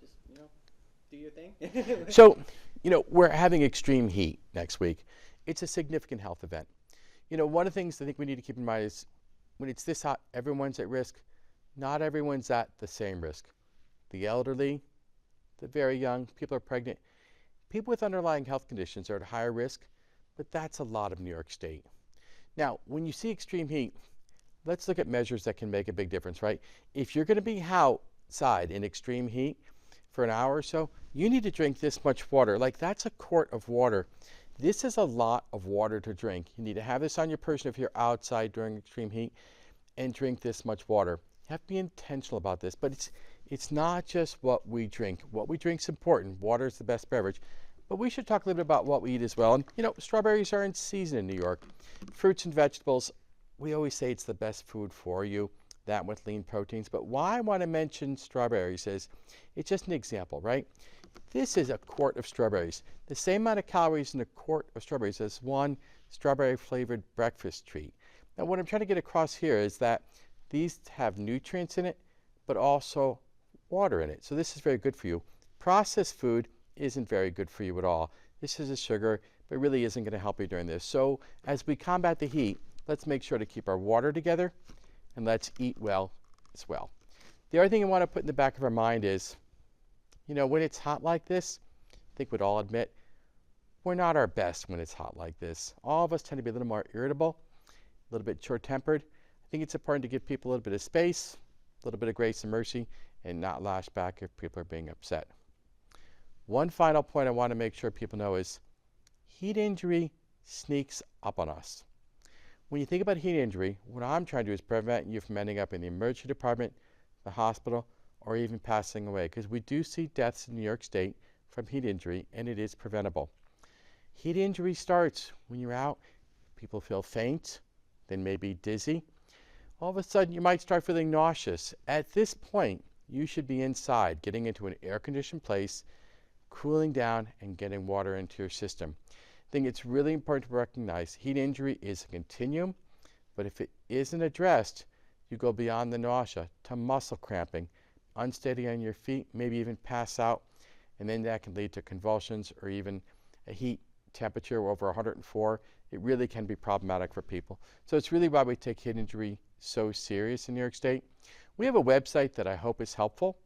just, do your thing. So, we're having extreme heat next week. It's a significant health event. One of the things I think we need to keep in mind is when it's this hot, everyone's at risk. Not everyone's at the same risk. The elderly, the very young, people are pregnant. People with underlying health conditions are at higher risk, but that's a lot of New York State. Now, when you see extreme heat, let's look at measures that can make a big difference, right? If you're going to be outside in extreme heat for an hour or so, you need to drink this much water. Like, that's a quart of water. This is a lot of water to drink. You need to have this on your person if you're outside during extreme heat and drink this much water. You have to be intentional about this, but it's not just what we drink. What we drink is important. Water is the best beverage. But we should talk a little bit about what we eat as well. And, strawberries are in season in New York. Fruits and vegetables, we always say it's the best food for you, that with lean proteins. But why I want to mention strawberries is it's just an example, right? This is a quart of strawberries. The same amount of calories in a quart of strawberries as one strawberry-flavored breakfast treat. Now, what I'm trying to get across here is that these have nutrients in it, but also water in it. So this is very good for you. Processed food isn't very good for you at all. This is a sugar, but really isn't going to help you during this. So as we combat the heat, let's make sure to keep our water together, and let's eat well as well. The other thing I want to put in the back of our mind is, when it's hot like this, I think we'd all admit, we're not our best when it's hot like this. All of us tend to be a little more irritable, a little bit short-tempered. I think it's important to give people a little bit of space, a little bit of grace and mercy, and not lash back if people are being upset. One final point I want to make sure people know is heat injury sneaks up on us. When you think about heat injury, what I'm trying to do is prevent you from ending up in the emergency department, the hospital, or even passing away, because we do see deaths in New York State from heat injury, and it is preventable. Heat injury starts when you're out. People feel faint, then maybe dizzy. All of a sudden, you might start feeling nauseous. At this point, you should be inside, getting into an air-conditioned place, cooling down, and getting water into your system. I think it's really important to recognize heat injury is a continuum, but if it isn't addressed, you go beyond the nausea to muscle cramping, unsteady on your feet, maybe even pass out, and then that can lead to convulsions or even a heat temperature over 104. It really can be problematic for people. So it's really why we take heat injury so serious in New York State. We have a website that I hope is helpful,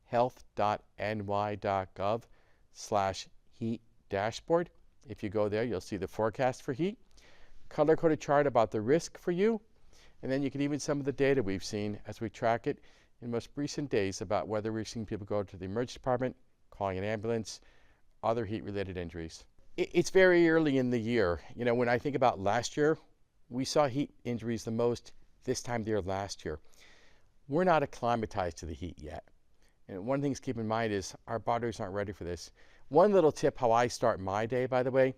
health.ny.gov/heat dashboard. If you go there, you'll see the forecast for heat, color-coded chart about the risk for you, and then you can even some of the data we've seen as we track it in most recent days about whether we're seeing people go to the emergency department, calling an ambulance, other heat-related injuries. It's very early in the year. When I think about last year, we saw heat injuries the most this time of the year last year. We're not acclimatized to the heat yet. And one thing to keep in mind is our bodies aren't ready for this. One little tip how I start my day, by the way,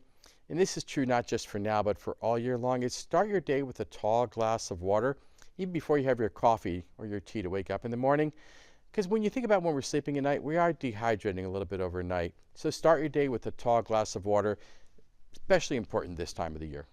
and this is true not just for now, but for all year long, is start your day with a tall glass of water, even before you have your coffee or your tea to wake up in the morning. Because when you think about when we're sleeping at night, we are dehydrating a little bit overnight. So start your day with a tall glass of water, especially important this time of the year.